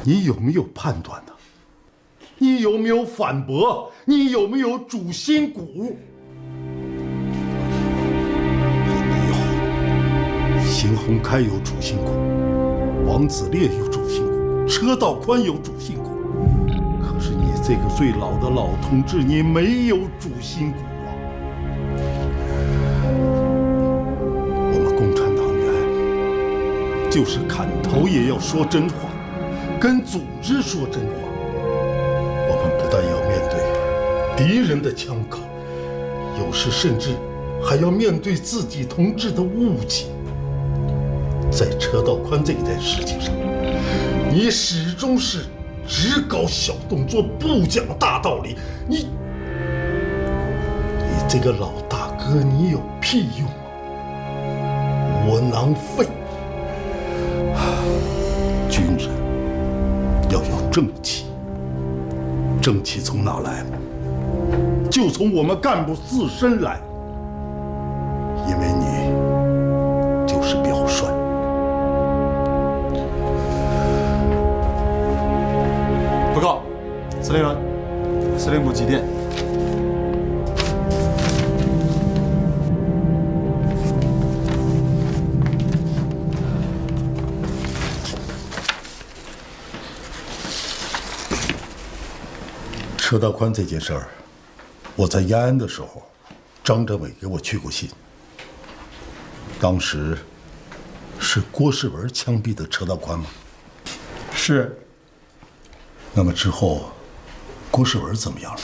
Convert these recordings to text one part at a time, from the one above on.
你有没有判断呢？你有没有反驳？你有没有主心骨？没有。邢洪开有主心骨，王子烈有主心骨，车道宽有主心骨。可是你这个最老的老同志，你没有主心骨啊！我们共产党员就是砍头也要说真话，跟组织说真话。我们不但要面对敌人的枪口，有时甚至还要面对自己同志的误解。在车道宽这一件事情上，你始终是只搞小动作，不讲大道理。你这个老大哥，你有屁用啊！窝囊废！军人要有正气，正气从哪来？就从我们干部自身来。因为你就是表率。报告，司令员，司令部急电。车道宽这件事儿，我在延安的时候，张政委给我去过信。当时是郭世文枪毙的车道宽吗？是。那么之后，郭世文怎么样了？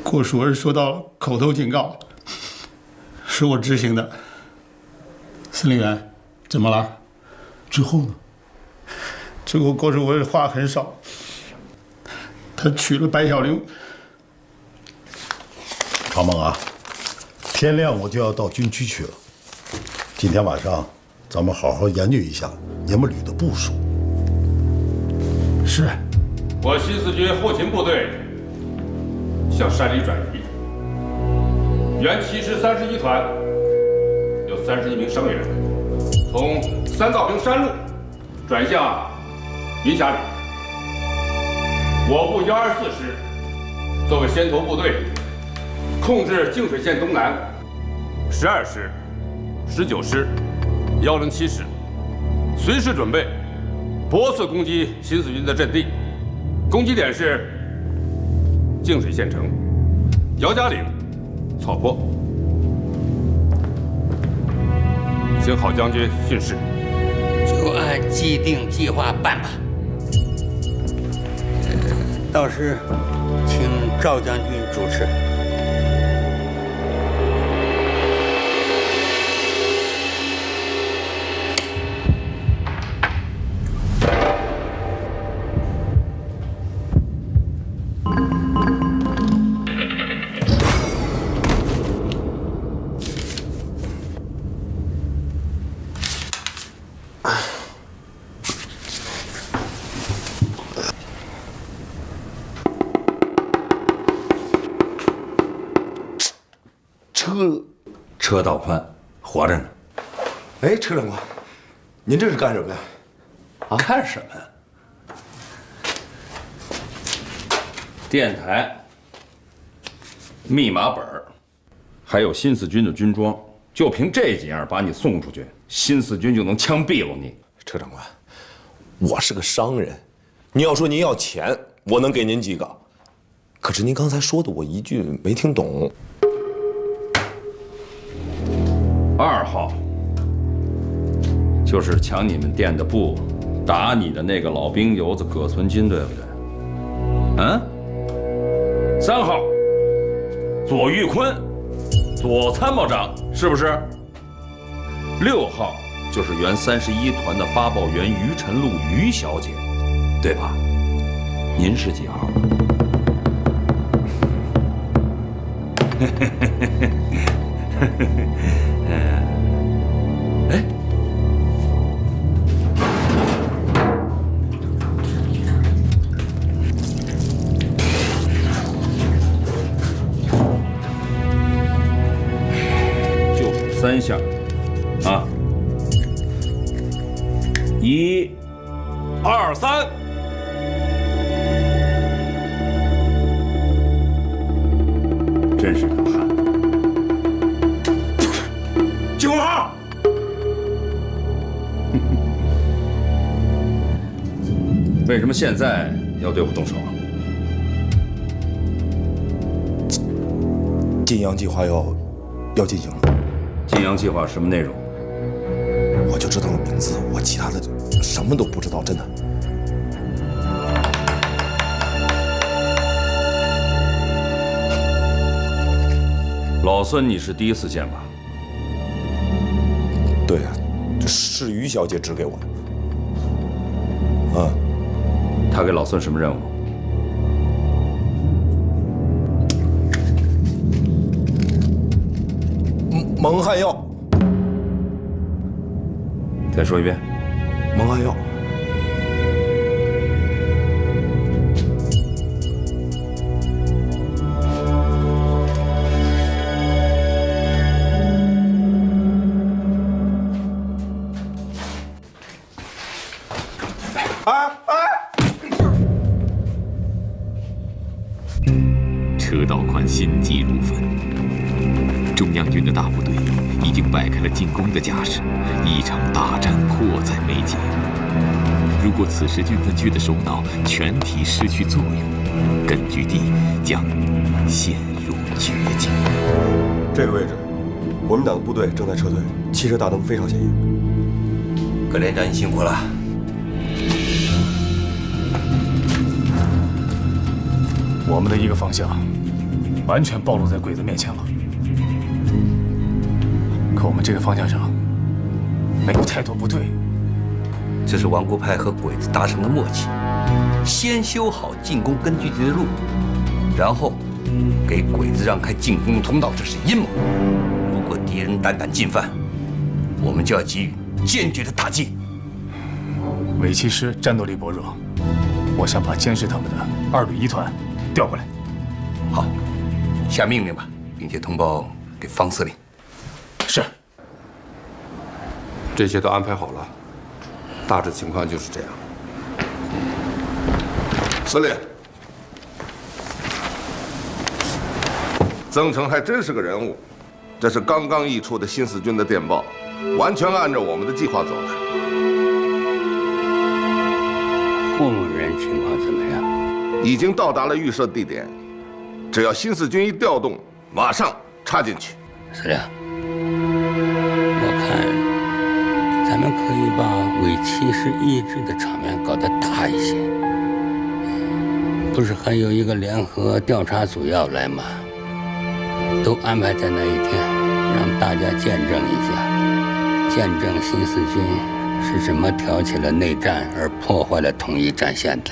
郭世文收到口头警告，是我执行的。司令员，怎么了？之后呢？之后郭世文话很少，他娶了白小玲。常猛啊，天亮我就要到军区去了。今天晚上咱们好好研究一下你们旅的部署。是。我新四军后勤部队向山里转移，原七师31团有31名伤员，从三道坪山路转向云霞岭。我部124师作为先头部队，控制净水县东南12师、19师、107师，随时准备搏刺攻击新四军的阵地。攻击点是净水县城、姚家岭、草坡。请郝将军训示。就按既定计划办吧。到时请赵将军主持。车道宽活着呢。哎，车长官，您这是干什么呀？啊，干什么呀？电台、密码本，还有新四军的军装，就凭这几样把你送出去，新四军就能枪毙了你。车长官，我是个商人，你要说您要钱，我能给您几个。可是您刚才说的，我一句没听懂。2号就是抢你们店的布，打你的那个老兵油子葛存金，对不对？嗯。3号左玉坤，左参谋长，是不是？6号就是原31团的发报员于晨露于小姐，对吧？您是几号？哎，就3项啊，1、2、2、3。真是个汉子！金红号。为什么现在要对我动手啊？晋阳计划要进行了。晋阳计划什么内容？我就知道了名字，我其他的什么都不知道，真的。老孙，你是第一次见吧？对呀，这是于小姐指给我的。他给老孙什么任务？蒙汗药。再说一遍。蒙汗药。车道宽，心急如焚。中央军的大部队已经摆开了进攻的架势，一场大战迫在眉睫。如果此时军分区的首脑全体失去作用，根据地将陷入绝境。这个位置，国民党的部队正在撤退，汽车大灯非常显眼。葛连长，你辛苦了。我们的一个方向完全暴露在鬼子面前了，可我们这个方向上没有太多部队。这是王国派和鬼子达成的默契，先修好进攻根据地的路，然后给鬼子让开进攻的通道，这是阴谋。如果敌人胆敢进犯，我们就要给予坚决的打击。伪七师战斗力薄弱，我想把监视他们的2旅1团调过来。好，下命令吧，并且通报给方司令。是。这些都安排好了，大致情况就是这样。司令，曾诚还真是个人物。这是刚刚译出的新四军的电报，完全按照我们的计划走的。后人情况怎么样？已经到达了预设地点，只要新四军一调动，马上插进去。司令，我看咱们可以把伪七师意志的场面搞得大一些。不是还有一个联合调查组要来吗？都安排在那一天，让大家见证一下，见证新四军是怎么挑起了内战而破坏了统一战线的。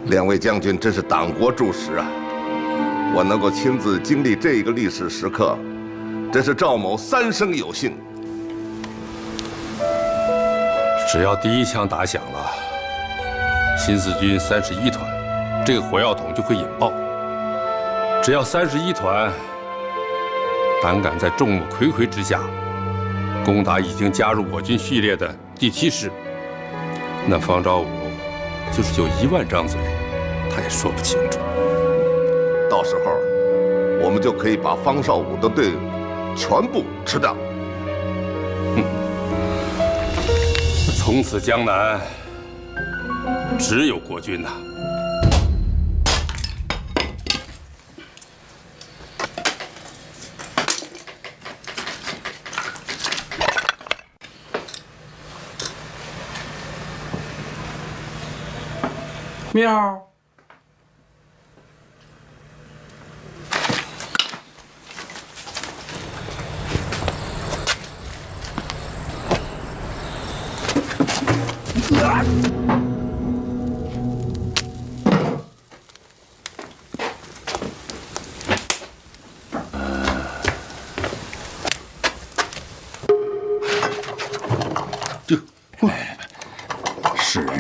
两位将军真是党国柱石啊！我能够亲自经历这个历史时刻，真是赵某3生有幸。只要第一枪打响了，新四军31团这个火药桶就会引爆。只要31团胆敢在众目睽睽之下攻打已经加入我军序列的第7师，那方昭武就是有1万张嘴，他也说不清楚。到时候，我们就可以把方绍武的队伍全部吃掉。从此江南只有国军呐！喵。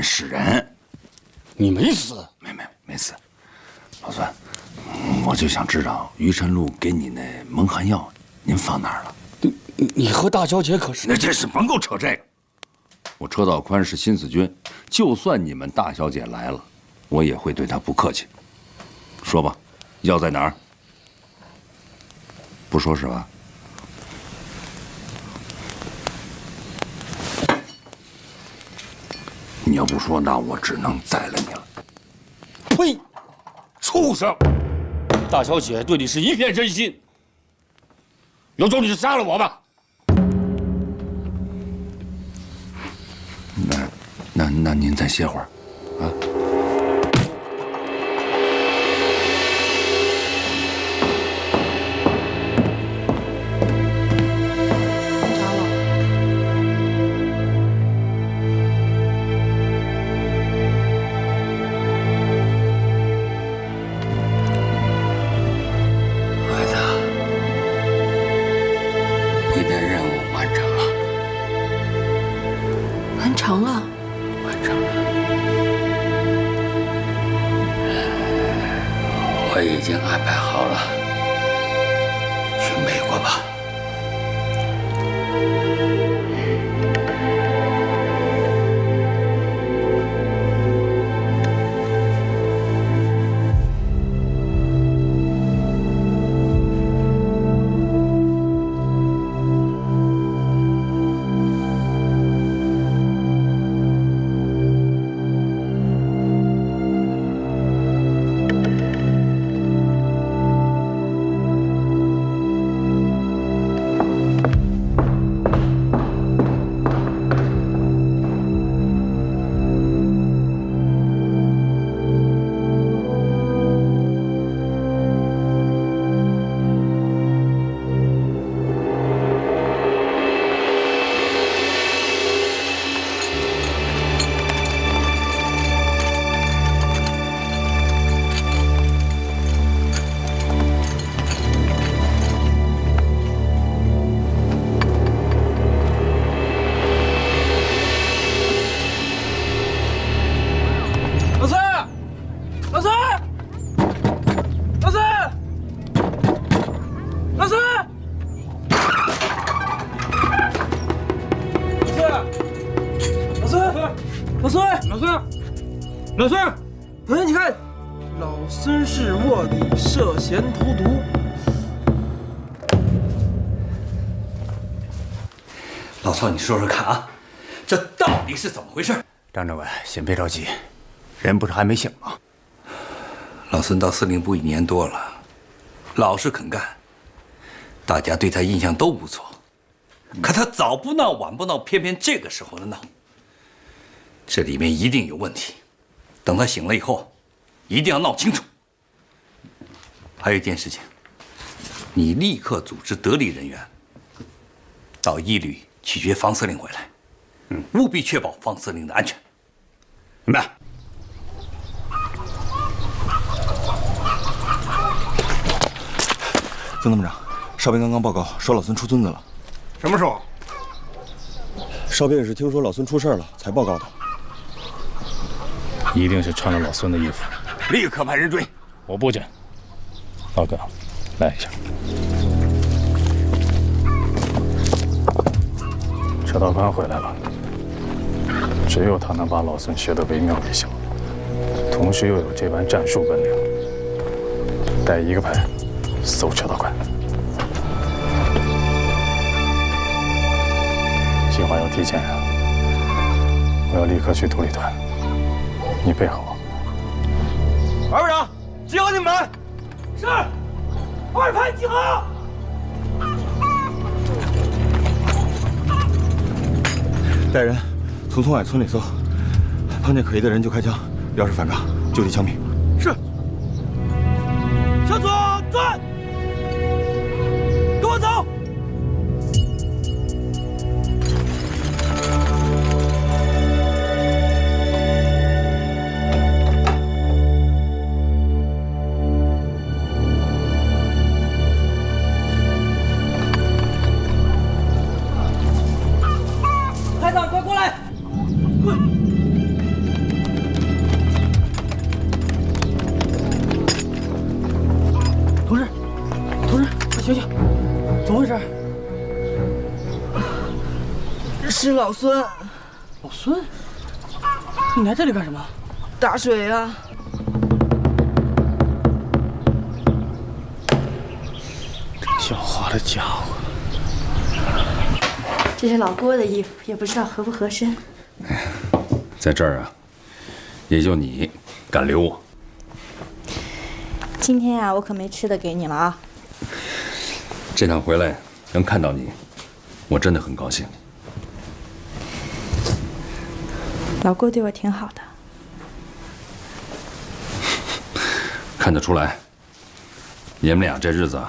是人，你没死？没死。老孙，我就想知道于晨露给你那蒙汗药，您放哪儿了？你和大小姐可是……那这是甭给我扯这个。我车道宽是新四军，就算你们大小姐来了，我也会对她不客气。说吧，药在哪儿？不说是吧？你要不说，那我只能宰了你了。呸！畜生！大小姐对你是一片真心，有种你就杀了我吧！那您再歇会儿，啊。已经安排好了，去美国吧。老孙，哎，你看，老孙是卧底，涉嫌投毒。老曹，你说说看啊，这到底是怎么回事？张政委，先别着急，人不是还没醒吗？老孙到司令部1年多了，老实肯干，大家对他印象都不错。可他早不闹晚不闹，偏偏这个时候的闹，这里面一定有问题。等他醒了以后，一定要闹清楚。还有一件事情，你立刻组织得力人员到1旅取决方司令回来，务必确保方司令的安全。明白？曾参谋长，哨兵刚刚报告说老孙出村子了。什么时候？哨兵也是听说老孙出事了才报告的。一定是穿了老孙的衣服，立刻派人追。我不准。老哥，来一下。车道宽回来了，只有他能把老孙学得惟妙惟肖，同时又有这般战术本领。带1个排搜车道宽。计划要提前，我要立刻去独立团。你备好。二排长，集合你们！是。2排集合。带人从松海村里搜，碰见可疑的人就开枪，要是反抗就地枪毙。是。向左转，跟我走。是老孙，老孙，你来这里干什么？打水啊！狡猾的家伙！这是老郭的衣服，也不知道合不合身。在这儿啊，也就你敢留我。今天啊，我可没吃的给你了啊。这趟回来能看到你，我真的很高兴。老郭对我挺好的，看得出来，你们俩这日子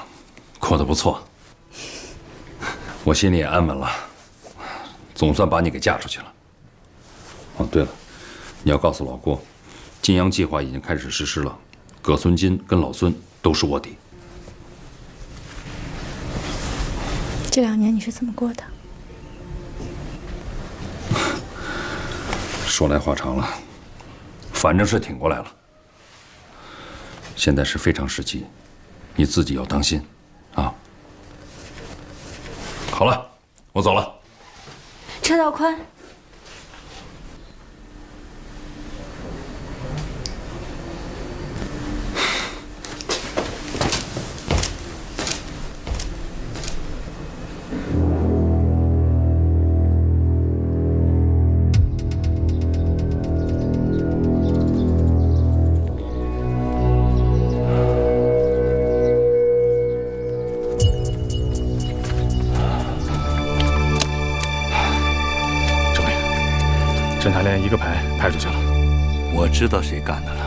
过得不错，我心里也安稳了，总算把你给嫁出去了。哦，对了，你要告诉老郭，金阳计划已经开始实施了，葛孙金跟老孙都是卧底。这2年你是怎么过的？说来话长了，反正是挺过来了。现在是非常时期，你自己要当心，啊！好了，我走了。车道宽。侦察连1个排派出去了。我知道谁干的了。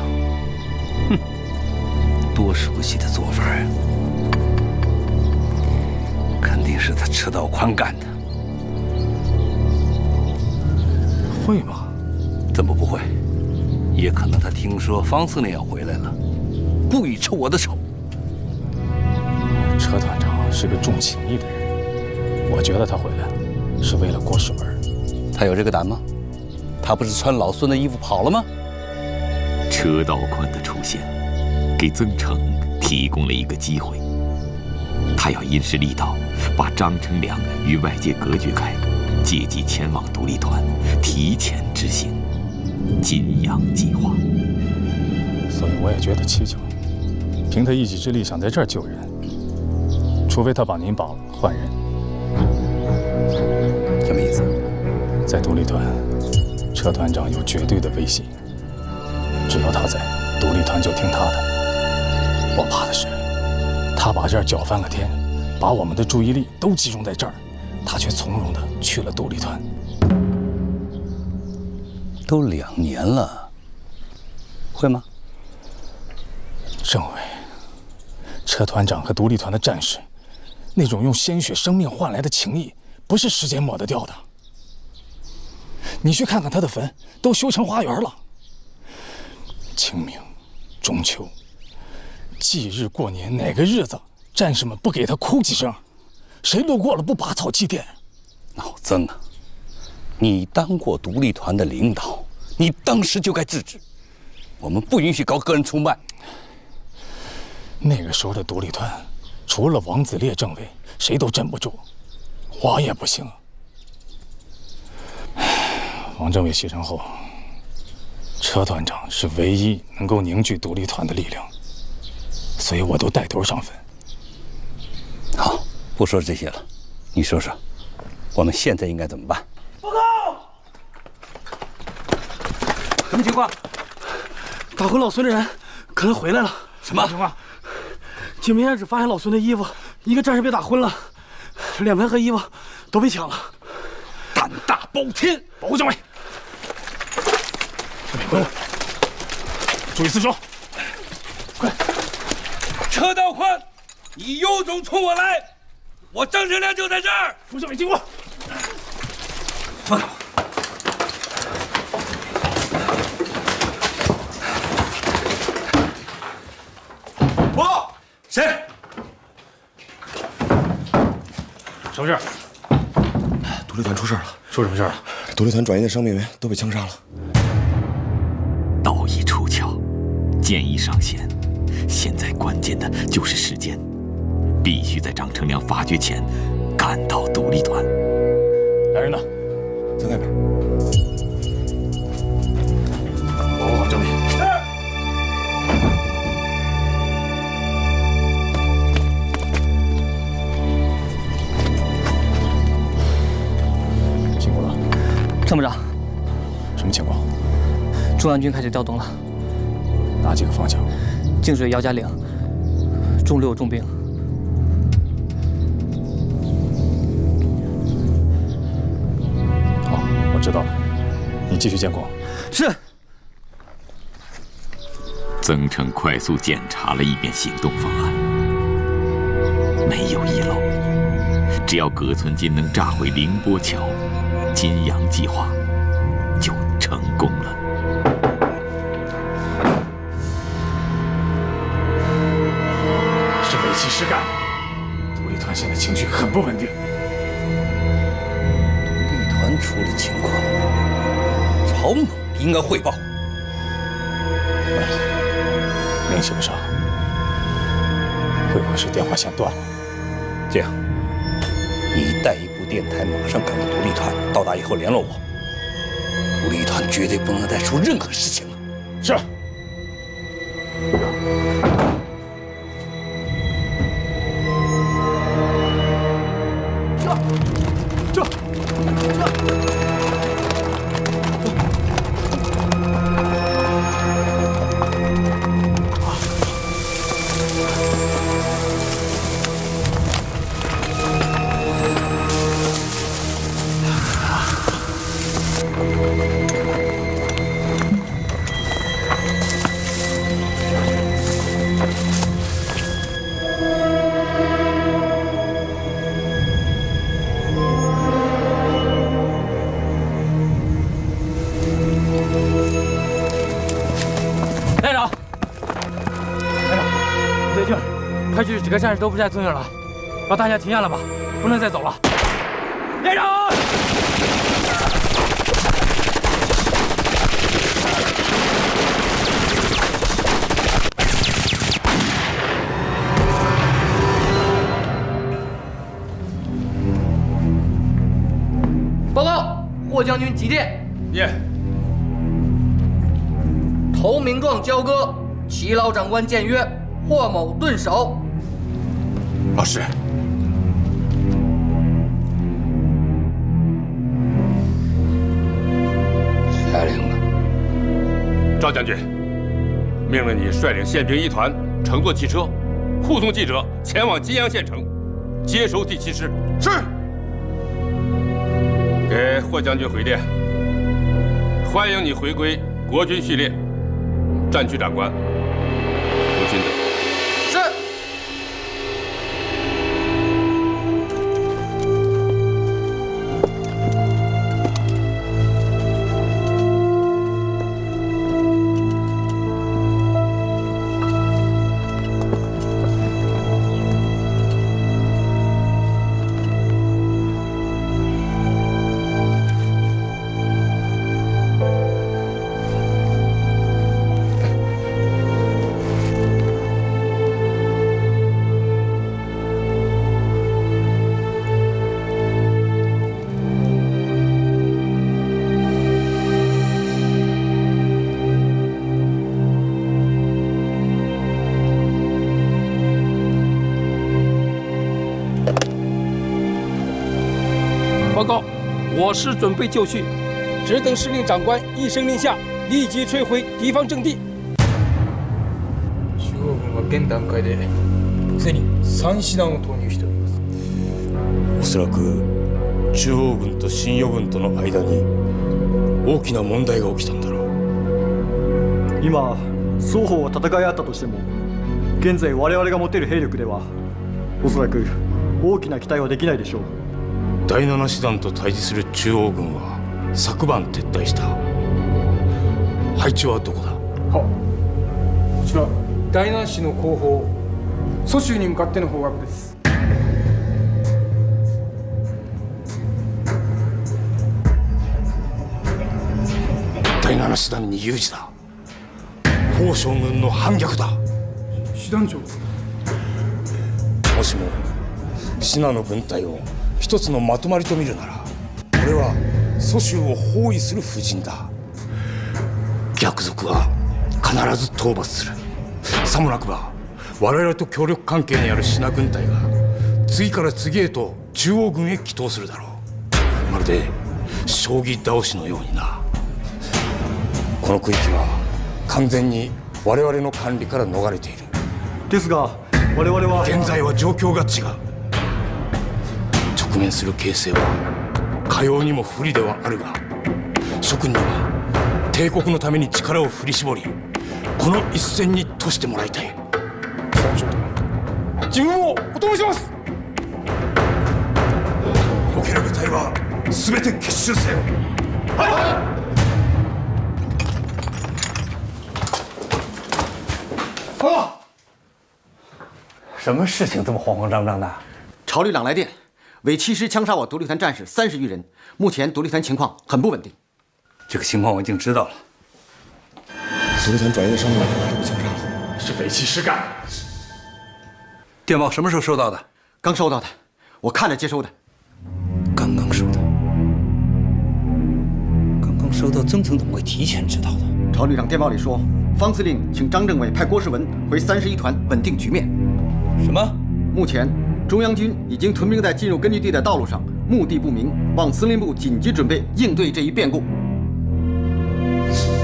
哼，多熟悉的做法呀！肯定是他车道宽干的。会吗？怎么不会？也可能他听说方司令要回来了，故意抽我的手。车团长是个重情义的人，我觉得他回来了是为了过水门。他有这个胆吗？他不是穿老孙的衣服跑了吗？车道宽的出现，给曾成提供了一个机会。他要因势利导，把张成良与外界隔绝开，借机前往独立团，提前执行金阳计划。所以我也觉得蹊跷，凭他一己之力想在这儿救人，除非他把您绑了换人。什么意思？在独立团，车团长有绝对的威信，只要他在，独立团就听他的。我怕的是，他把这儿搅翻了天，把我们的注意力都集中在这儿，他却从容地去了独立团。都2年了，会吗？政委，车团长和独立团的战士，那种用鲜血生命换来的情谊，不是时间抹得掉的。你去看看他的坟，都修成花园了。清明、中秋、忌日过年，哪个日子战士们不给他哭几声？谁路过了不拔草祭奠？老曾啊，你当过独立团的领导，你当时就该制止。我们不允许搞个人出卖。那个时候的独立团，除了王子烈政委，谁都镇不住，我也不行。王政委牺牲后，车团长是唯一能够凝聚独立团的力量，所以我都带头上坟。好，不说这些了，你说说，我们现在应该怎么办？报告！什么情况？打昏老孙的人可能回来了。什么情况？警民院只发现老孙的衣服，一个战士被打昏了，脸盆和衣服都被抢了。胆大包天！保护政委，注意四周，快！车道宽，你有种冲我来！我张成良就在这儿。副政委经过。放开我！报，谁？什么事？独立团出事了。出什么事了？独立团转移的伤病员都被枪杀了。道义出鞘，剑意上弦，现在关键的就是时间，必须在张成良发觉前赶到独立团。来人呢？在外边。中央军开始调动了。哪几个方向？净水姚家岭，中6重兵。好，我知道了。你继续监控。是。曾成快速检查了一遍行动方案，没有遗漏。只要葛存金能炸毁凌波桥，金阳计划就成功了。是伪欺实干，独立团现在情绪很不稳定。独立团出了情况，曹猛应该汇报。联系不上，会不会是电话线断了？这样，你带一部电台，马上赶到独立团，到达以后联络我。独立团绝对不能再出任何事情了。是。开局几个战士都不见踪影了，把大家停下来吧，不能再走了。连长，报告，霍将军急电。耶。投名状交割，齐老长官见约，霍某顿首。老师，下令吧。赵将军，命令你率领宪兵1团乘坐汽车，护送记者前往金阳县城，接收第7师。是。给霍将军回电，欢迎你回归国军序列，战区长官刘金德。是。报告，我师准备就绪，只等司令长官一声令下，立即摧毁敌方阵地。中央軍は現段階ですでに3師団を投入しております。おそらく中央軍と新余軍との間に大きな問題が起きたんだろう。今双方は戦い合ったとしても、現在我々が持てる兵力ではおそらく大きな期待はできないでしょう。第7師団と対峙する中央軍は昨晩撤退した。配置はどこだ？はこちら第7師の後方蘇州に向かっての方角です。第7師団に有事だ。宝将軍の反逆だ。師団長、もしも信濃軍隊を一つのまとまりと見るなら、これは蘇州を包囲する布陣だ。逆賊は必ず討伐する。さもなくば我々と協力関係にある信濃軍隊が次から次へと中央軍へ帰投するだろう。まるで将棋倒しのようにな。この区域は完全に我々の管理から逃れている。ですが我々は現在は状況が違う。直面する形勢はかようにも不利ではあるが、諸君には帝国のために力を振り絞り、この一戦に賭してもらいたい。三将殿、自分をお供します。よける部隊は全て結集せよ。はい。什么事情这么慌慌张张的？朝旅长来电，伪欺师枪杀我独立团战士30余人，目前独立团情况很不稳定。这个情况我已经知道了。独立团转移的伤员都被枪杀了，是伪欺师干的。电报什么时候收到的？刚收到的，我看着接收的。刚刚收到。刚刚收到，曾曾怎么会提前知道的？朝旅长电报里说，方司令请张政委派郭世文回31团稳定局面。什么？目前中央军已经屯兵在进入根据地的道路上，目的不明，望司令部紧急准备应对这一变故。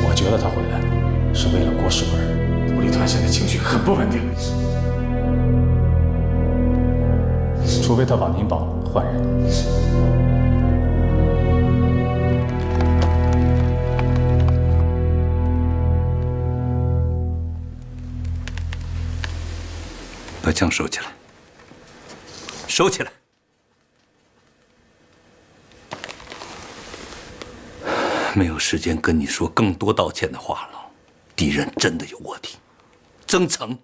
我觉得他回来是为了郭世文，独立团现在情绪很不稳定，除非他把您绑了换人。把枪收起来，收起来。没有时间跟你说更多道歉的话了。敌人真的有卧底，曾曾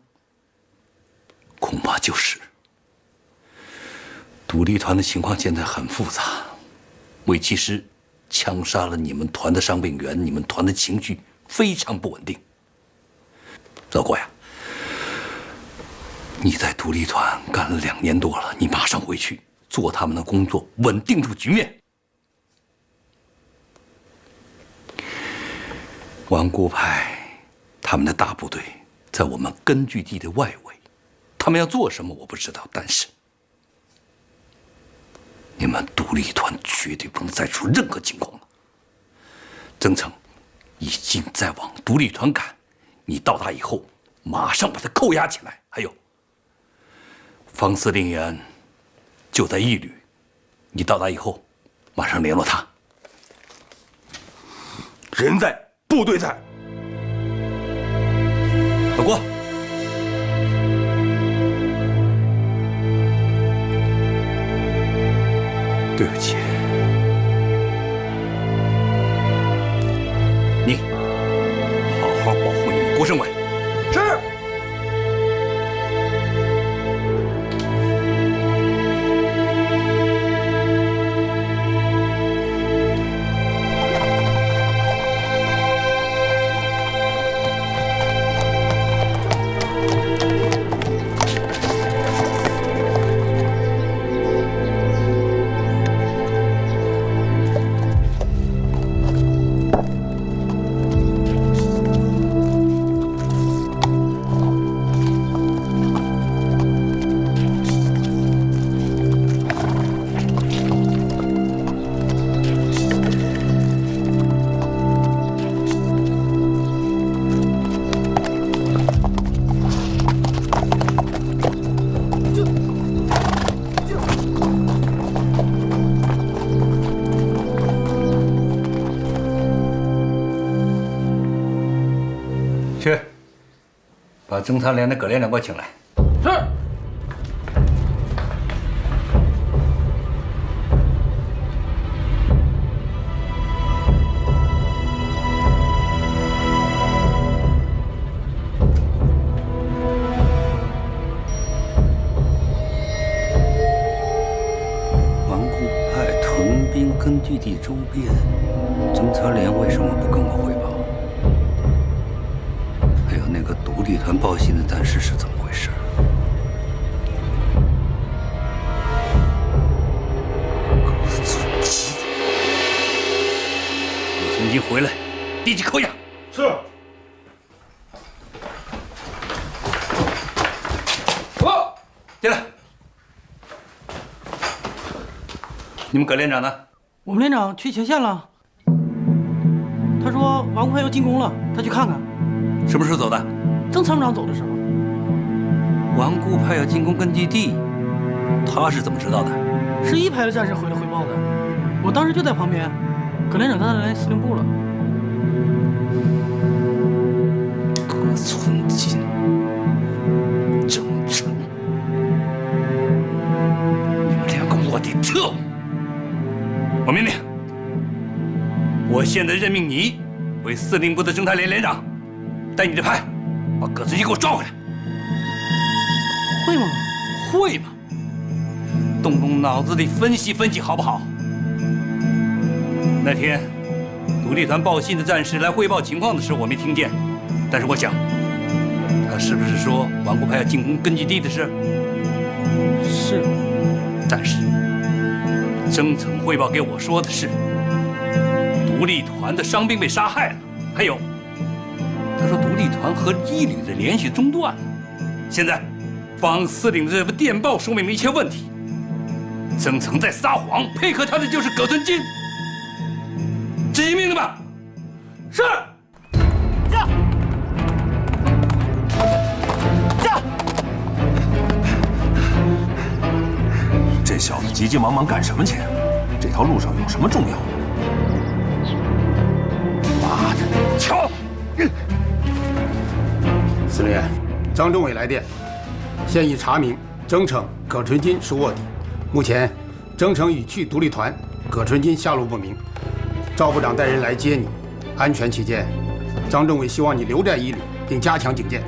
恐怕就是。独立团的情况现在很复杂，伪欺师枪杀了你们团的伤病员，你们团的情绪非常不稳定。老郭呀，你在独立团干了2年多了，你马上回去做他们的工作，稳定住局面。顽固派他们的大部队在我们根据地的外围，他们要做什么我不知道，但是你们独立团绝对不能再出任何情况了。曾曾已经在往独立团赶，你到达以后马上把他扣押起来。还有方司令员就在一旅，你到达以后马上联络他。人在，部队在。老郭，对不起，你好好保护你们郭政委。是。去，把侦察连的葛连长给我请来。是。顽固派屯兵根据地周边，侦察连为什么不跟我汇报？那个独立团报信的战士是怎么回事？狗嘴鸡！葛存金回来，立即扣押。是。进来。你们葛连长呢？我们连长去前线了。他说王国派要进攻了，他去看看。什么时候走的？郑参谋长走的时候。顽固派要进攻根据地，他是怎么知道的？是1排的战士回来汇报的，我当时就在旁边。葛连长他来司令部了。葛存金、郑成，你们2个卧底特务！我命令，我现在任命你为司令部的侦探连连长，带你的派把葛存金给我抓回来。会吗？会吗？动动脑子里分析分析好不好？那天独立团报信的战士来汇报情况的时候，我没听见，但是我想，他是不是说顽固派要进攻根据地的事？是。但是曾曾汇报给我说的是，独立团的伤兵被杀害了，还有，他说独立团和一旅的联系中断了。现在，方司令的这份电报说明了一切问题。曾曾在撒谎，配合他的就是葛存金。执行命令吧。是。驾。驾。这小子急急忙忙干什么去？这条路上有什么重要的？妈的，瞧！司令员，张政委来电，现已查明曾成、葛存金是卧底。目前，曾成已去独立团，葛存金下落不明。赵部长带人来接你，安全起见，张政委希望你留在一旅，并加强警戒。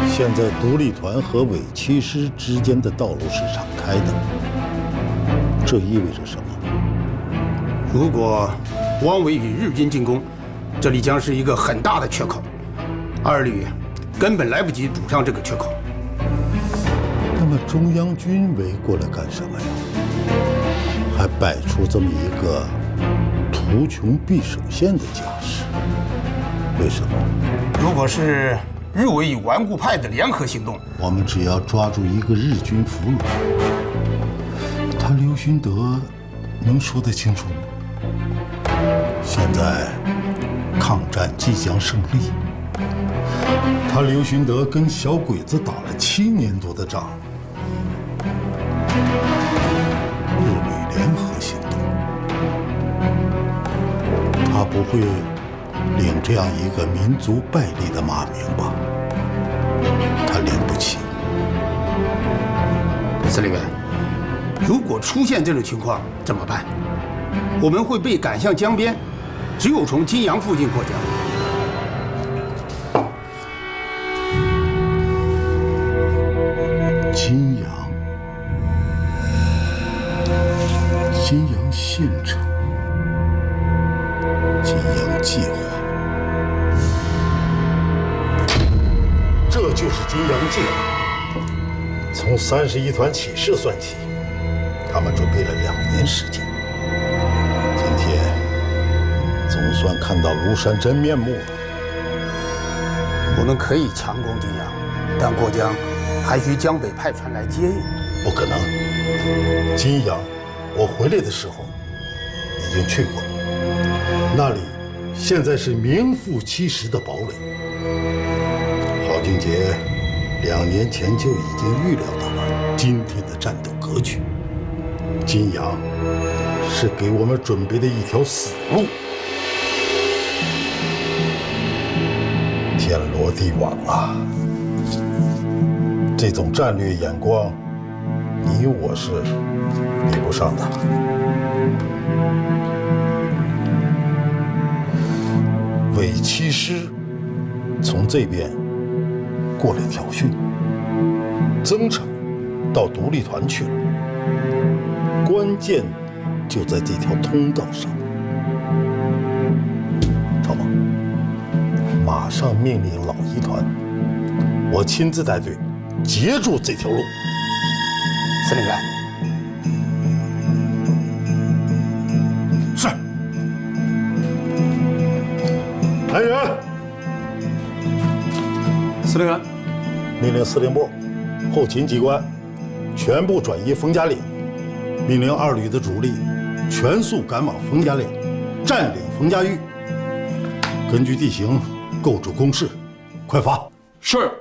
现在独立团和伪七师之间的道路是敞开的，这意味着什么？如果汪伪与日军进攻，这里将是一个很大的缺口，二旅根本来不及补上这个缺口。那么中央军围过来干什么呀？还摆出这么一个图穷匕首现的架势，为什么？如果是日伪与顽固派的联合行动，我们只要抓住一个日军俘虏，他刘勋德能说得清楚吗？现在抗战即将胜利，他刘勋德跟小鬼子打了7年多的仗，日伪联合行动，他不会领这样一个民族败类的骂名吧？他领不起。司令员，如果出现这种情况怎么办？我们会被赶向江边，只有从金阳附近过江。金阳县城，金阳计划，这就是金阳计划。从31团起事算起，他们准备了2年时间。今天总算看到庐山真面目了。我们可以强攻金阳，但过江还需江北派船来接应。不可能，金阳，我回来的时候已经去过了，那里现在是名副其实的堡垒。郝俊杰2年前就已经预料到了今天的战斗格局。金阳是给我们准备的一条死路，天罗地网啊！这种战略眼光，你我是比不上的。伪七师从这边过来挑衅，曾成到独立团去了，关键就在这条通道上。涛毛，马上命令老一团，我亲自带队截住这条路。司令员，是。来人！司令员，命令司令部、后勤机关全部转移冯家岭，命令2旅的主力全速赶往冯家岭，占领冯家峪。根据地形构筑工事，快发！是。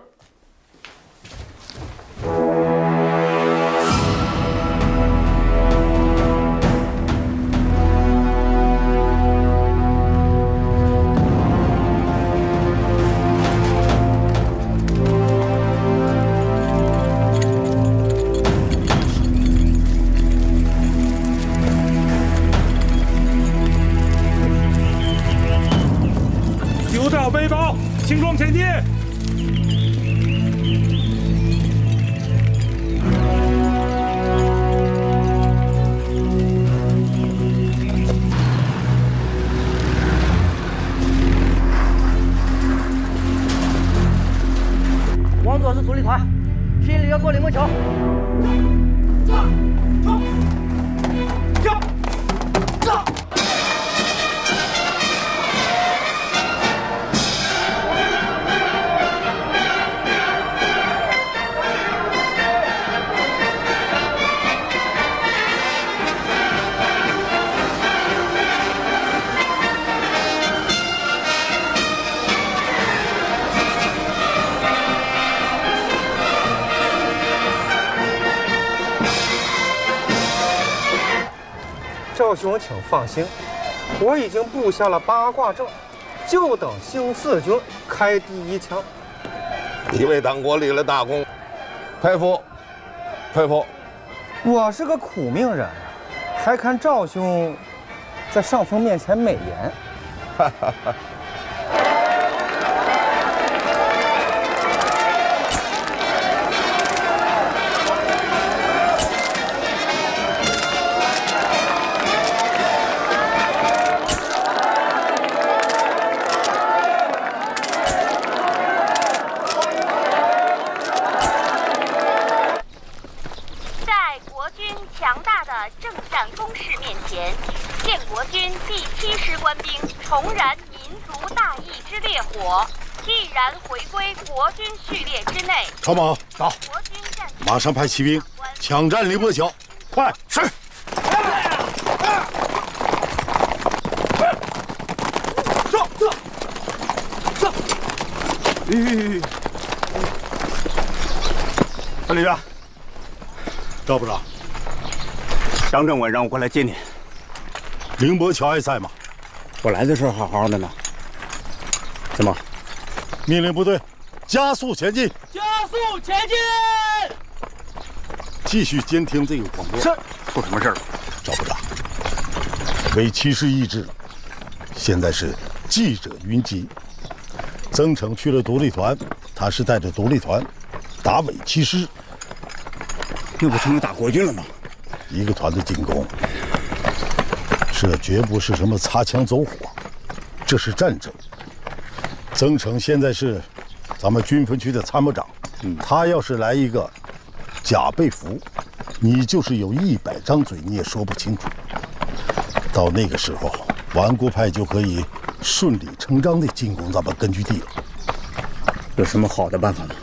丢掉背包，轻装前进。往左是主力团，去里要过灵波桥。赵兄，请放心，我已经布下了八卦阵，就等兴四军开第一枪。你为党国立了大功，佩服，佩服。我是个苦命人，还看赵兄在上峰面前美言。哈哈哈。正战攻势面前，建国军第7师官兵重燃民族大义之烈火，毅然回归国军序列之内。朝马到，马上派骑兵抢占灵波桥，快！是。上！李员，赵部长。张政委让我过来接你。灵波桥还在吗？我来的时候好好的呢。怎么？命令部队加速前进。加速前进！继续监听这个广播。是。出什么事了？赵部长，伪七师易帜了，现在是记者云集。曾诚去了独立团，他是带着独立团打伪七师。那不成了打国军了吗？一个团的进攻，这绝不是什么擦枪走火，这是战争。曾诚现在是咱们军分区的参谋长，他要是来一个假被俘，你就是有100张嘴你也说不清楚。到那个时候，顽固派就可以顺理成章地进攻咱们根据地了。有什么好的办法吗？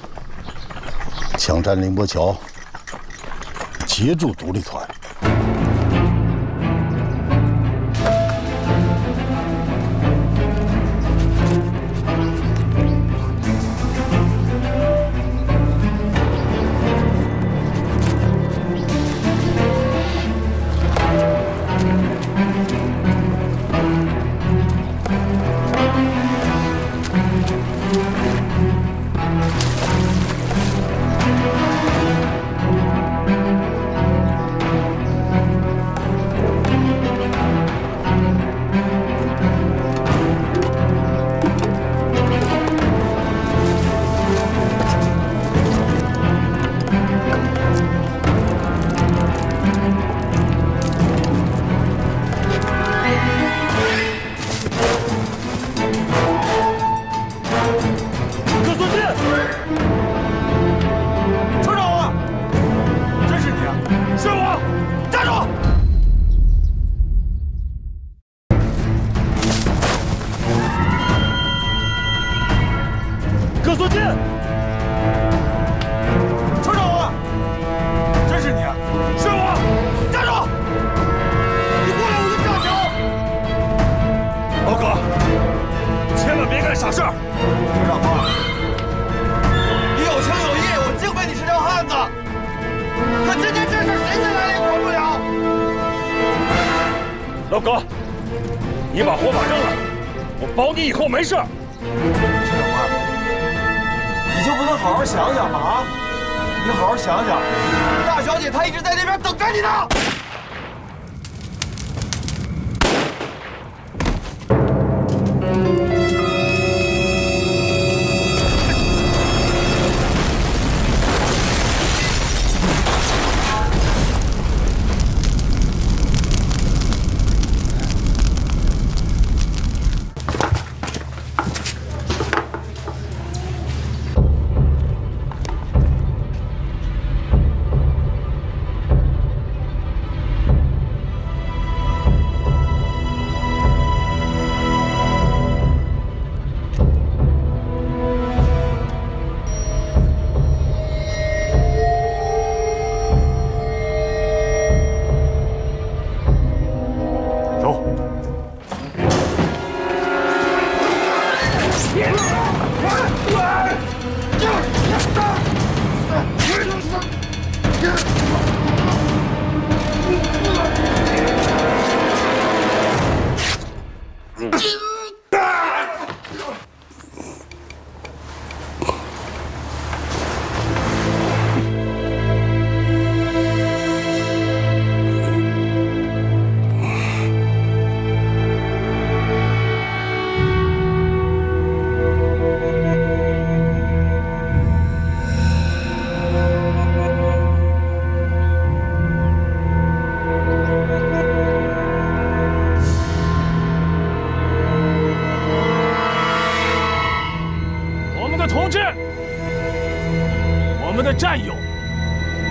抢占灵波桥，截住独立团。村长啊，真是你啊！是我，站住！干傻事儿！陈长官，你有情有义，我敬佩你是条汉子。可今天这事谁在哪里管不了？老葛，你把火把扔了，我保你以后没事。陈长官，你就不能好好想想吗？啊，你好好想想，大小姐她一直在那边等着你呢。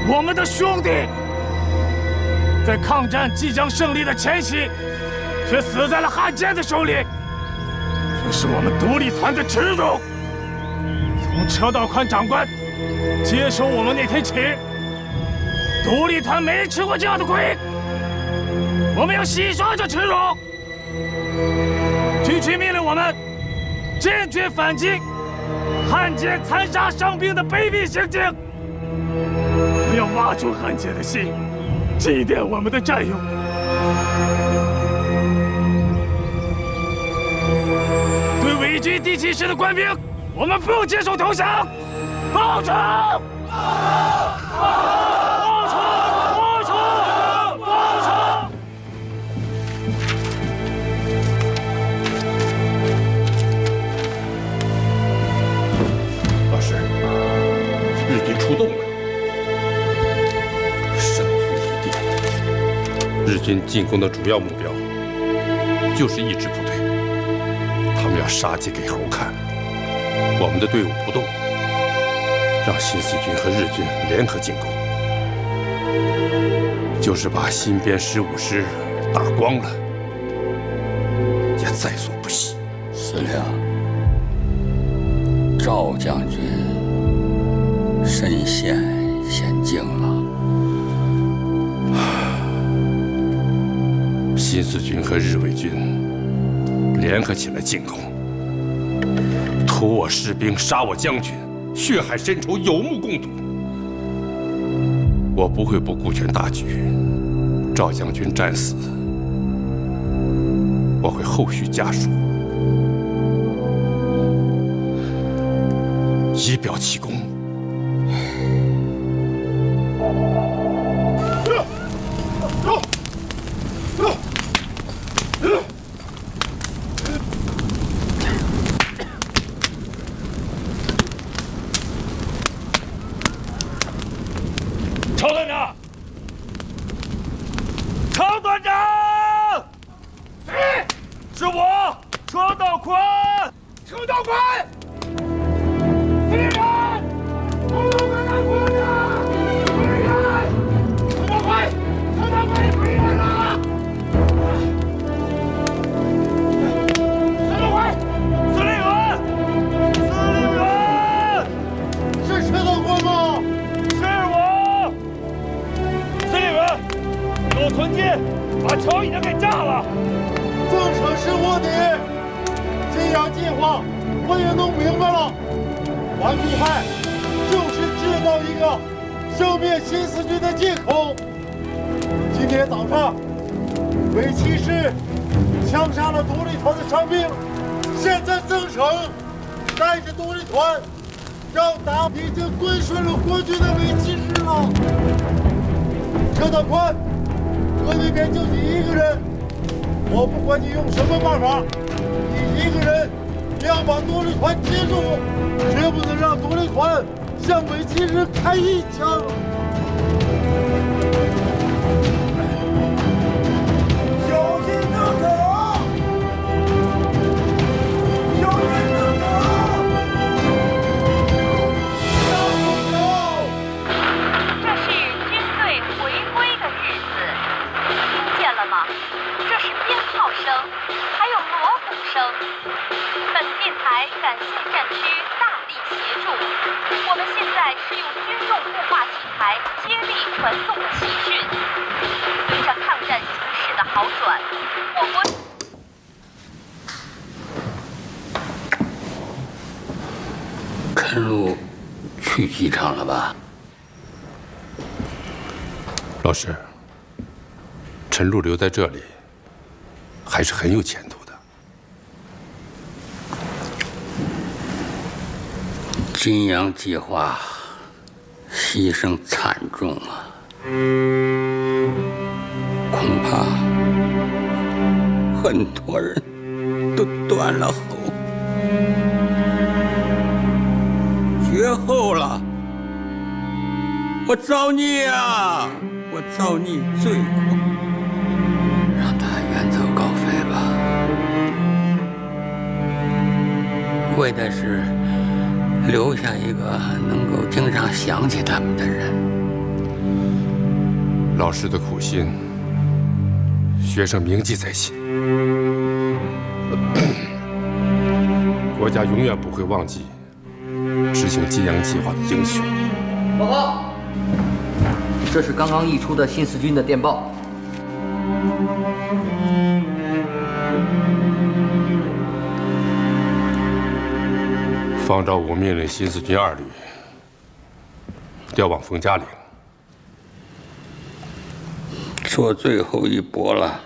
我们的兄弟，在抗战即将胜利的前夕，却死在了汉奸的手里，这是我们独立团的耻辱。从车道宽长官接手我们那天起，独立团没吃过这样的亏，我们要洗刷这耻辱。军区命令我们坚决反击汉奸残杀伤兵的卑鄙行径。我们要挖出汉奸的心，祭奠我们的战友。对伪军第7师的官兵，我们不接受投降，报仇！报仇！报仇！报仇！老师，日军出动了。日军进攻的主要目标就是一支部队，他们要杀鸡给猴看。我们的队伍不动，让新四军和日军联合进攻，就是把新编15师打光了，也在所不惜。司令，赵将军身陷险境了。新四军和日伪军联合起来进攻，屠我士兵，杀我将军，血海深仇，有目共睹。我不会不顾全大局。赵将军战死，我会后续家属，以表其功。曹团长，曹团长，是我，车道宽，车道宽，司令员，车道宽拿过来，司令员，车道宽，车道宽回来了，车道宽，司令员，司令员，是车道宽吗？是我。司令员，有屯军把桥已经给炸了。正城是卧底，这样计划我也弄明白了，顽固派就是制造一个消灭新四军的借口。今天早上，伪骑士枪杀了独立团的伤兵，现在增城带着独立团要打已经归顺了国军的伪骑士了。车道宽，河那边就你一个人，我不管你用什么办法，你一个人也要把独立团接住，绝不能让独立团向伪骑士开一枪。小心增城！小心增城！这是军队回归的日子，听见了吗？这是鞭炮声，还有锣鼓声。本电台感谢战区大力协助。我们现在是用军用雾化器材接力传送的喜讯。随着抗战形势的好转，我国陈露去机场了吧？老师，陈露留在这里，还是很有前途的。金阳计划牺牲惨重啊，恐怕很多人都断了后，绝后了。我造孽啊！我造孽罪过，让他远走高飞吧，为的是留下一个能够经常想起他们的人。老师的苦心，学生铭记在心。国家永远不会忘记执行金阳计划的英雄。报告，这是刚刚译出的新四军的电报。方兆武命令新四军2旅调往冯家岭，做最后一搏了。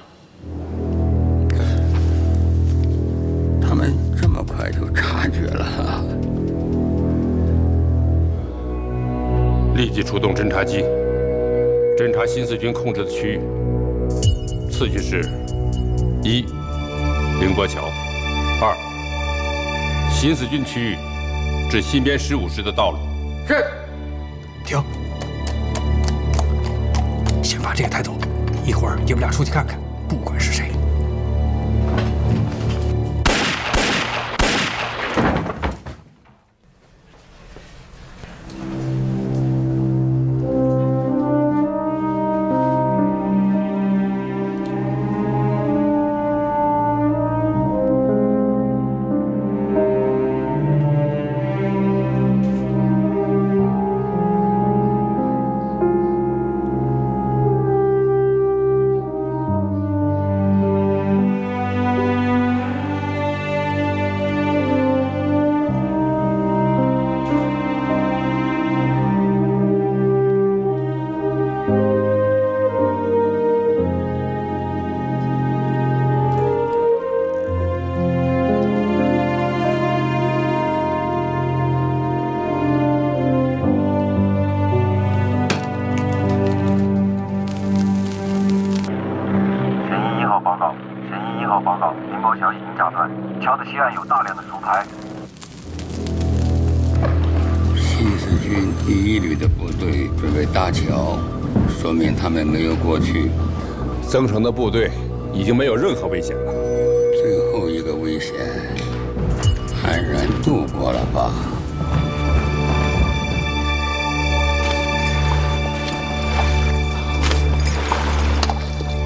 他们这么快就察觉了，立即出动侦察机，侦察新四军控制的区域。次序是：1. 凌波桥；2. 新四军区域至新编15师的道路。是。停！先把这个抬走，一会儿爷们俩出去看看，不管是谁。西岸有大量的手牌。新四军第1旅的部队准备搭桥，说明他们没有过去。增城的部队已经没有任何危险了。最后一个危险安然度过了吧？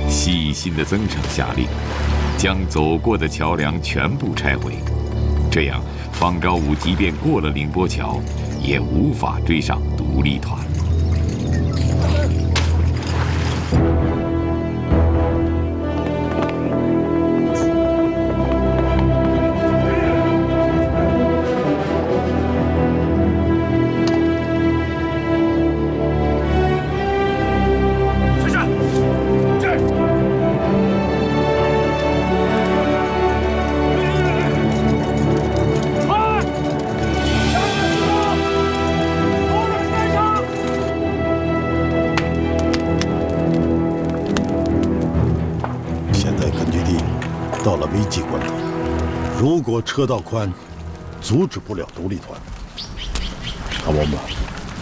细心的增城下令，将走过的桥梁全部拆毁，这样方昭武即便过了凌波桥，也无法追上独立团。如果车道宽阻止不了独立团，那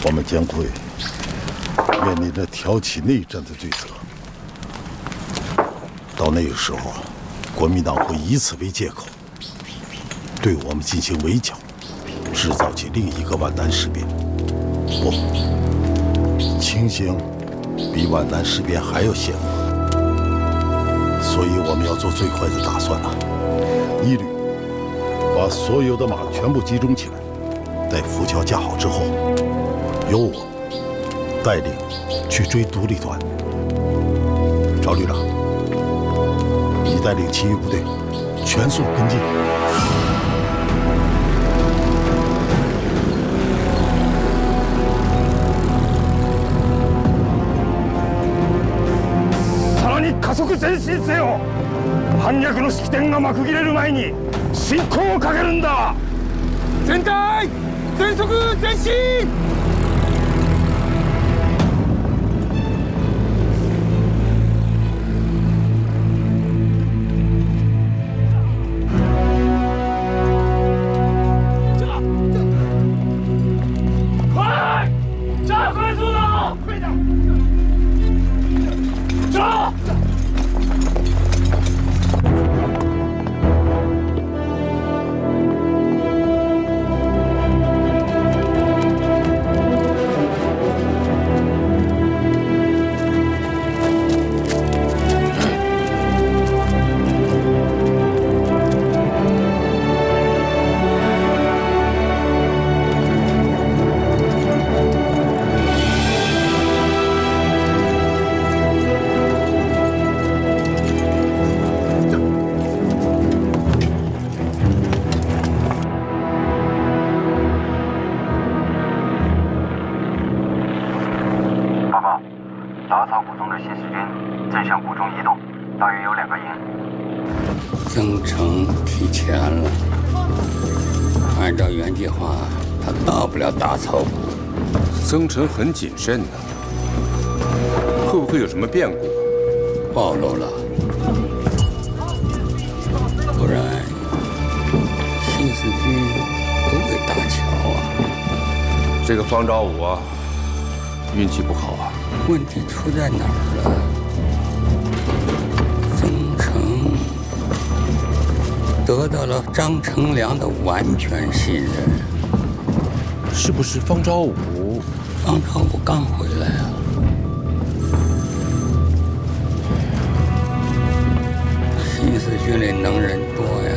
我们将会面临着挑起内战的罪责。到那个时候，国民党会以此为借口，对我们进行围剿，制造起另一个皖南事变。不，情形比皖南事变还要险恶，所以我们要做最坏的打算了。一律把所有的马全部集中起来，待浮桥架好之后，由我带领去追独立团。赵旅长，你带领其余部队全速跟进。さらに加速前進せよ。反逆の式典が幕切れる前に進行をかけるんだ。全体全速前進。增城提前了，按照原计划，他到不了大草埔。增城很谨慎的，会不会有什么变故？暴露了，不然新四军不会搭桥啊。这个方昭武啊，运气不好啊。问题出在哪儿了？增城得到了张成良的完全信任。是不是方昭武？方昭武刚回来啊。新四军里能人多呀。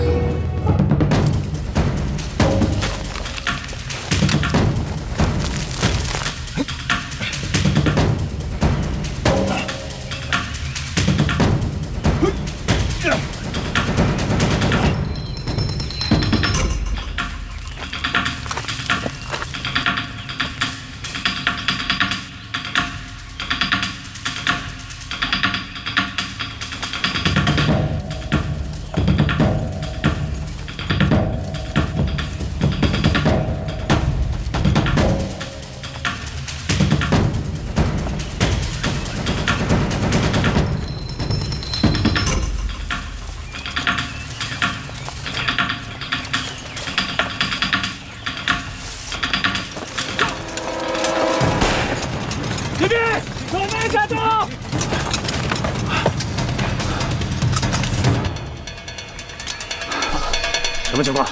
这边手门站住！什么情况？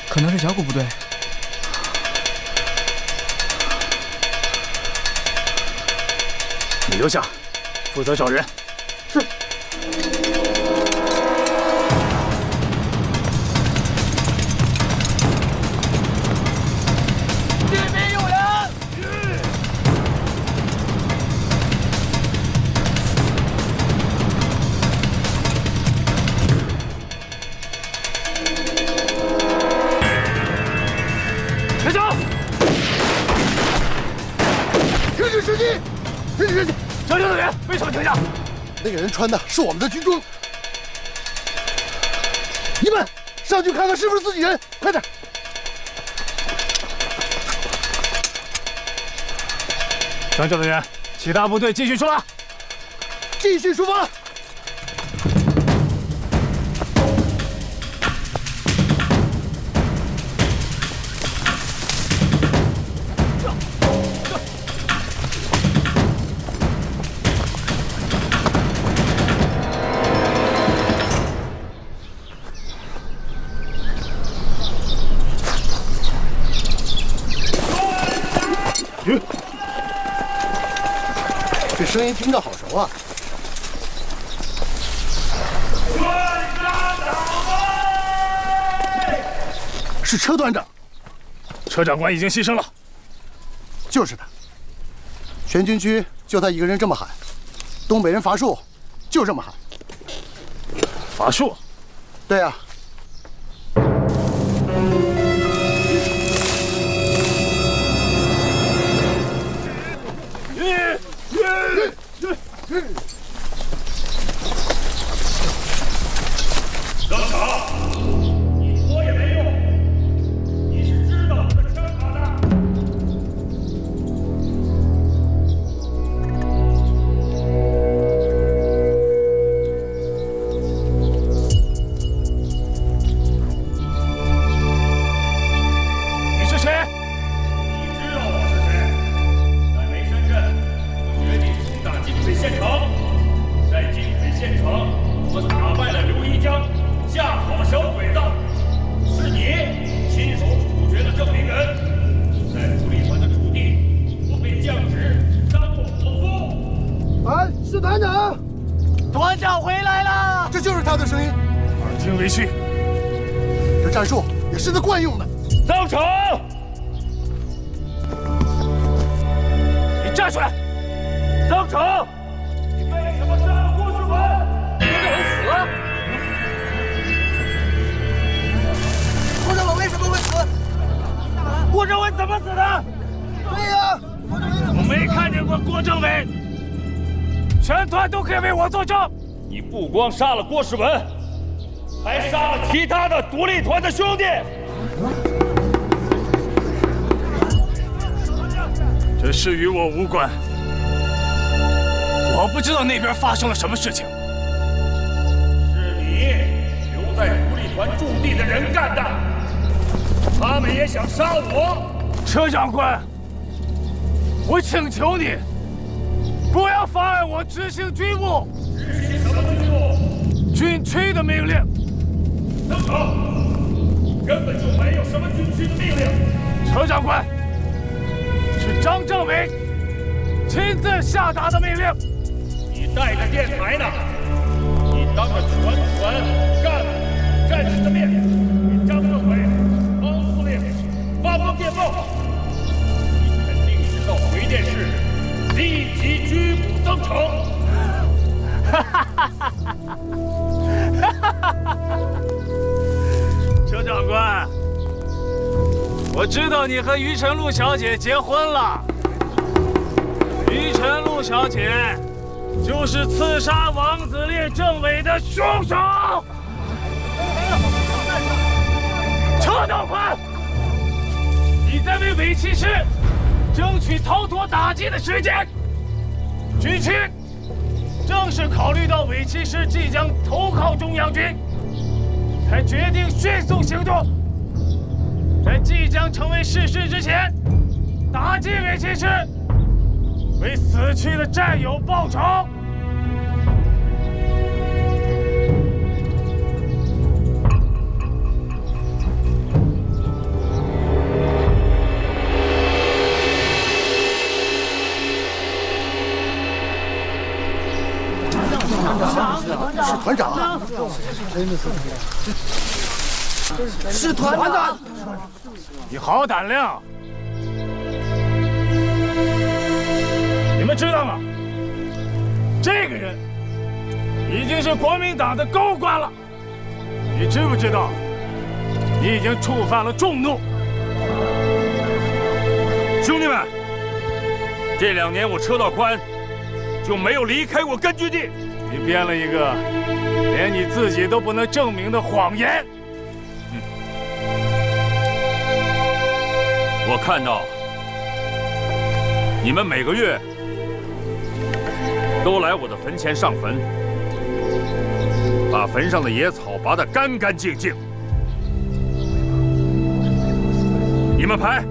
可能是甲骨部队。你留下，负责找人。是。这边有人！连长，停止射击！停止射击！交流队员，为什么停下？那个人穿的是我们的军装。你们上去看看是不是自己人，快点！张教队员，其他部队继续出发。继续出发！这声音听着好熟啊！是车团长。车长官已经牺牲了。就是他。全军区就他一个人这么喊，东北人伐树，就这么喊。伐树？对啊。等等，你拖也没用，你是知道我的枪法的。你是谁？你知道我是谁？在梅山镇，我决定攻打泾水县城。在泾水县城，我打败了刘一江。吓跑了小鬼子，是你亲手处决了郑明仁。在独立团的驻地，我被降职，当过伙夫。哎，是团长，团长回来了，这就是他的声音。耳听为虚，这战术也是他惯用的。曾成，你站出来！曾成，你为什么杀了郭世文？郭世文死了。郭政委为什么会死？郭政委怎么死的？对呀，我没看见过郭政委，全团都可以为我作证。你不光杀了郭世文，还杀了其他的独立团的兄弟。这事与我无关，我不知道那边发生了什么事情。是你留在独立团驻地的人干的。他们也想杀我。车长官，我请求你，不要妨碍我执行军务。执行什么军务？军区的命令。等等，根本就没有什么军区的命令。车长官，是张政委亲自下达的命令。你带着电台呢？你当着全团干部、战士的面，给张政委、高司令发放电报。你肯定知道回电是立即拘捕曾成。车长官，我知道你和于晨露小姐结婚了。于晨露小姐就是刺杀王子烈政委的凶手。车长官，你在为伪骑士争取逃脱打击的时间。军区正是考虑到伪骑士即将投靠中央军，才决定迅速行动，在即将成为事实之前，打击伪骑士，为死去的战友报仇。是团长，是团长，你好胆量！你们知道吗？这个人已经是国民党的高官了。你知不知道？你已经触犯了众怒。兄弟们，这2年我车道宽就没有离开过根据地。你编了一个连你自己都不能证明的谎言。我看到你们每个月都来我的坟前上坟，把坟上的野草拔得干干净净。你们排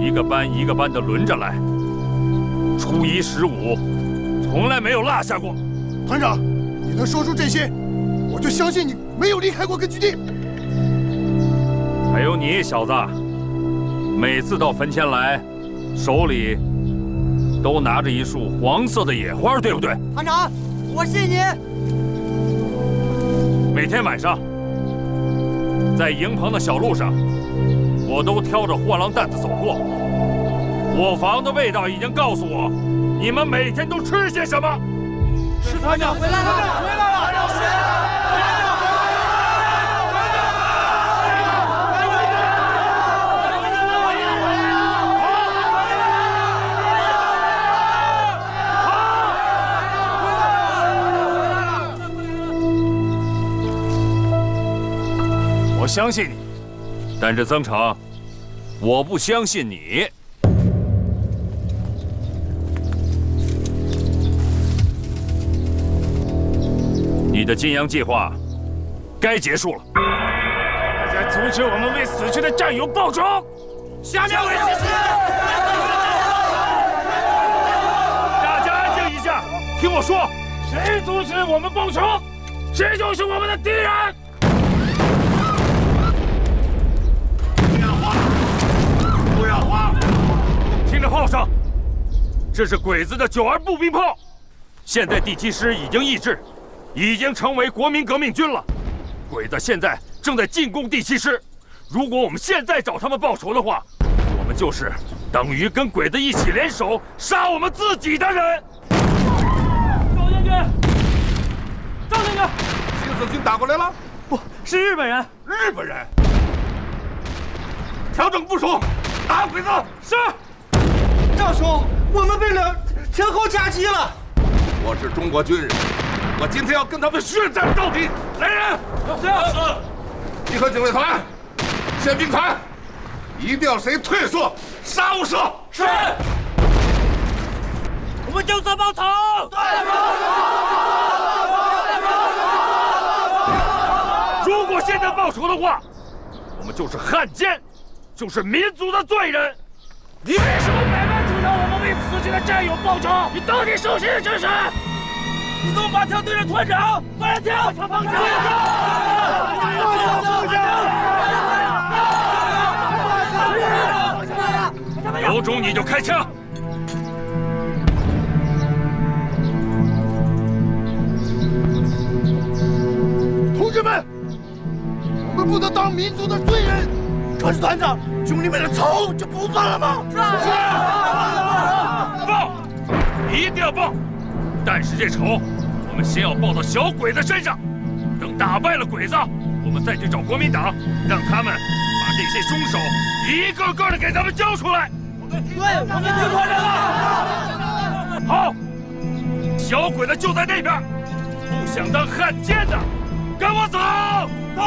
一个班一个班的轮着来，初一十五从来没有落下过。团长，你能说出这些，我就相信你没有离开过根据地。还有你小子，每次到坟前来，手里都拿着一束黄色的野花，对不对？团长，我信你。每天晚上，在营旁的小路上，我都挑着货郎担子走过。伙房的味道已经告诉我，你们每天都吃些什么。是团长回来了，回来了，团长回来了。 我相信你，但是曾成，我不相信你。你的金阳计划该结束了。大家阻止我们为死去的战友报仇！下面为指示。大家安静一下，听我说，谁阻止我们报仇，谁就是我们的敌人。 听着炮声，这是鬼子的9·2步兵炮。现在第7师已经易帜，已经成为国民革命军了。鬼子现在正在进攻第7师，如果我们现在找他们报仇的话，我们就是等于跟鬼子一起联手杀我们自己的人。赵将军，赵将军，新四军打过来了？不是日本人。日本人，调整部署，打鬼子。是。 赵兄，我们被前后夹击了。我是中国军人，我今天要跟他们血战到底。来人，是。集合警卫团、宪兵团，一定要谁退缩，杀无赦。是。我们就此报仇。如果现在报仇的话，我们就是汉奸，就是民族的罪人。你为什么百般阻挠我们为死去的战友报仇？你到底是谁是谁？你动把枪对着团长，放人跳，放枪！有种你就开枪！同志们，我们不能当民族的罪人。可是团长，兄弟们的仇就不报了吗？是。报，一定要报！但是这仇，我们先要报到小鬼子身上。等打败了鬼子，我们再去找国民党，让他们把这些凶手一个个的给咱们交出来。对，我们听团长了。好，小鬼子就在那边，不想当汉奸的，跟我走！走！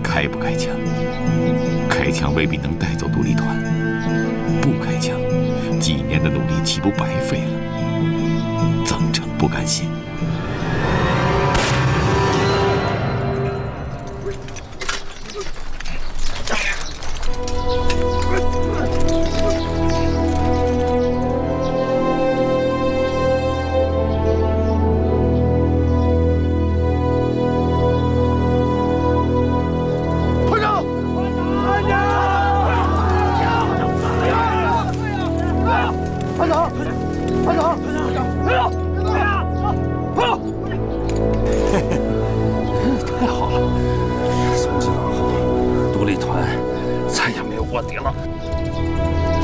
开不开枪？开枪未必能带走独立团；不开枪，几年的努力岂不白费了？曾成不甘心。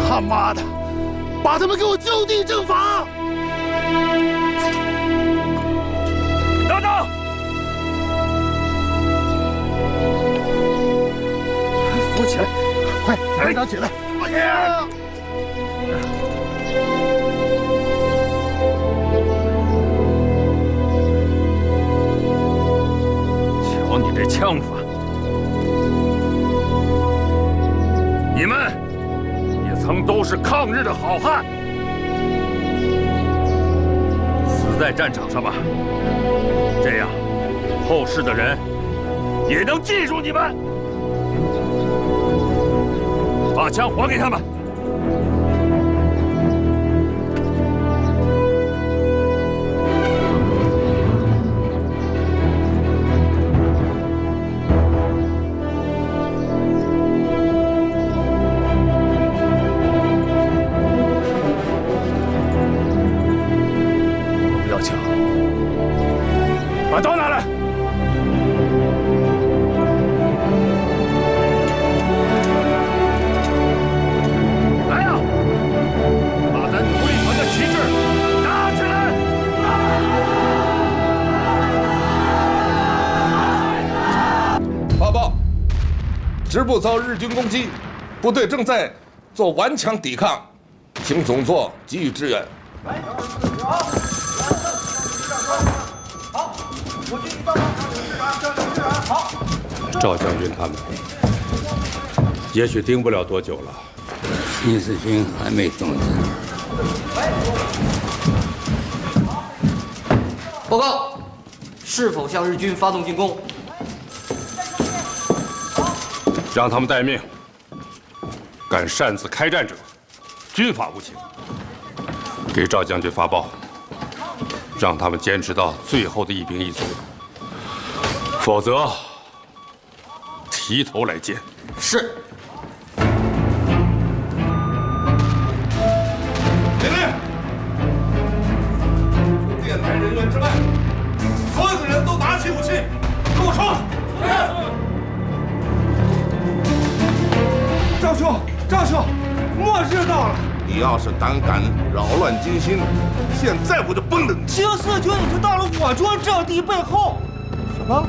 他妈的，把他们给我就地正法！等等，扶起来，快，团长起来！瞧你这枪法，你们也曾都是抗日的好汉，死在战场上吧，这样后世的人也能记住你们。把枪还给他们。直部遭日军攻击，部队正在做顽强抵抗，请总座给予支援。好，我军报告好。赵将军他们也许盯不了多久了。新四军还没动静。报告，是否向日军发动进攻？让他们待命。敢擅自开战者，军法无情。给赵将军发报，让他们坚持到最后的一兵一卒，否则提头来见。是。命令！除电台人员之外，所有的人都拿起武器，跟我冲！赵兄，赵兄，末日到了！你要是胆敢扰乱军心，现在我就崩了你！新四军已经到了我军阵地背后。什么？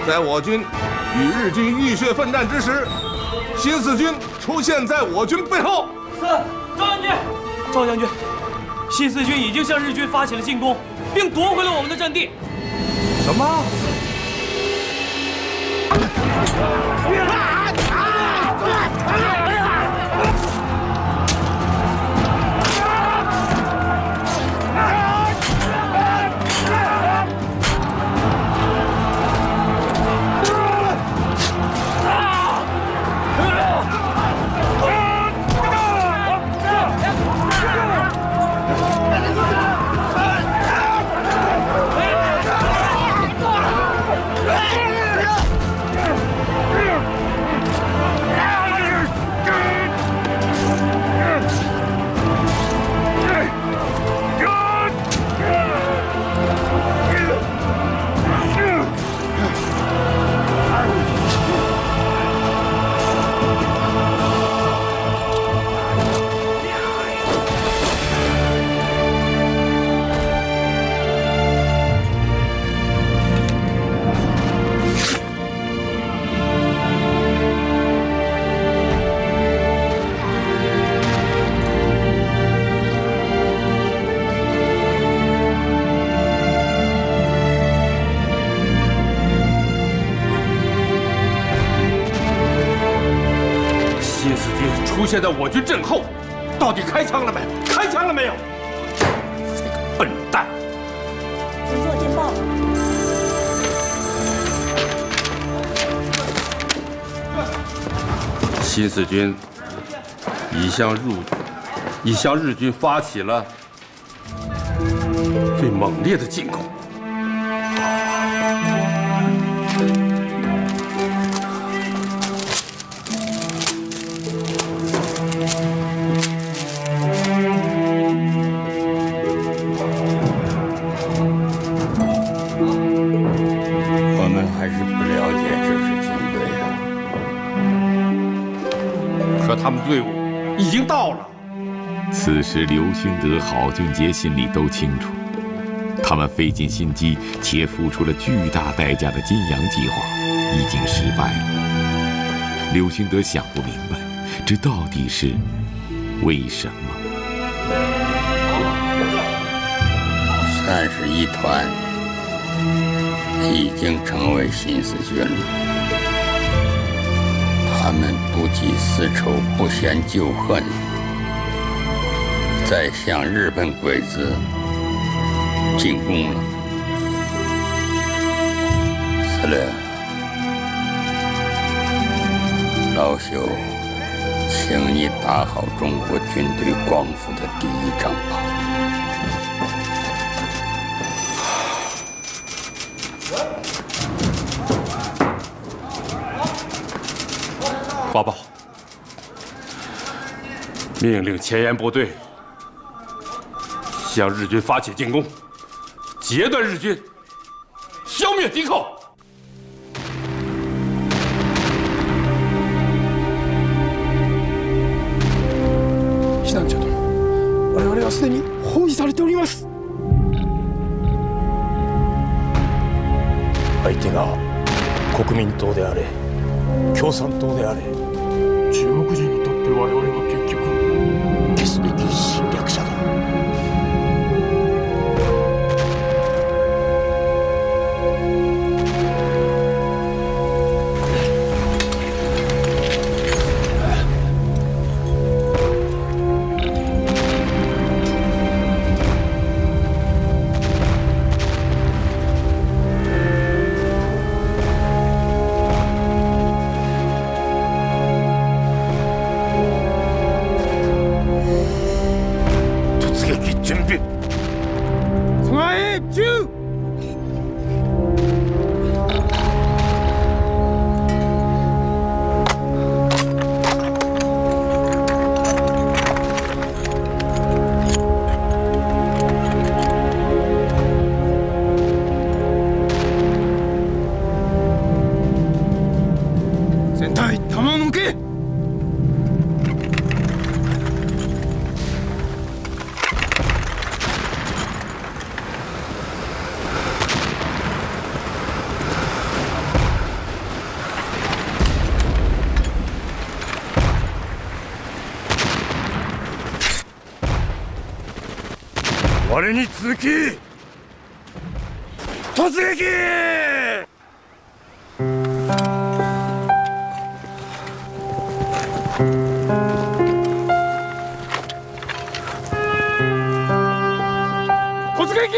在我军与日军浴血奋战之时，新四军出现在我军背后。是，赵将军。赵将军，新四军已经向日军发起了进攻，并夺回了我们的阵地。什么？出现在我军阵后，到底开枪了没？开枪了没有？这个笨蛋！总座电报。新四军已向日军发起了最猛烈的进攻。他们队伍已经到了。此时，刘勋德、郝俊杰心里都清楚，他们费尽心机且付出了巨大代价的金洋计划已经失败了。刘勋德想不明白，这到底是为什么？31团已经成为新四军了。他们不计私仇，不嫌旧恨，在向日本鬼子进攻了。司令，老朽，请你打好中国军队光复的第一仗吧。发报，命令前沿部队向日军发起进攻，截断日军，消灭敌寇。師団長殿、我々はすでに包囲されております。相手が国民党であれ共産党であれ、中国人にとって我々は結局消すべき侵略者だ。我に続き突撃！突撃！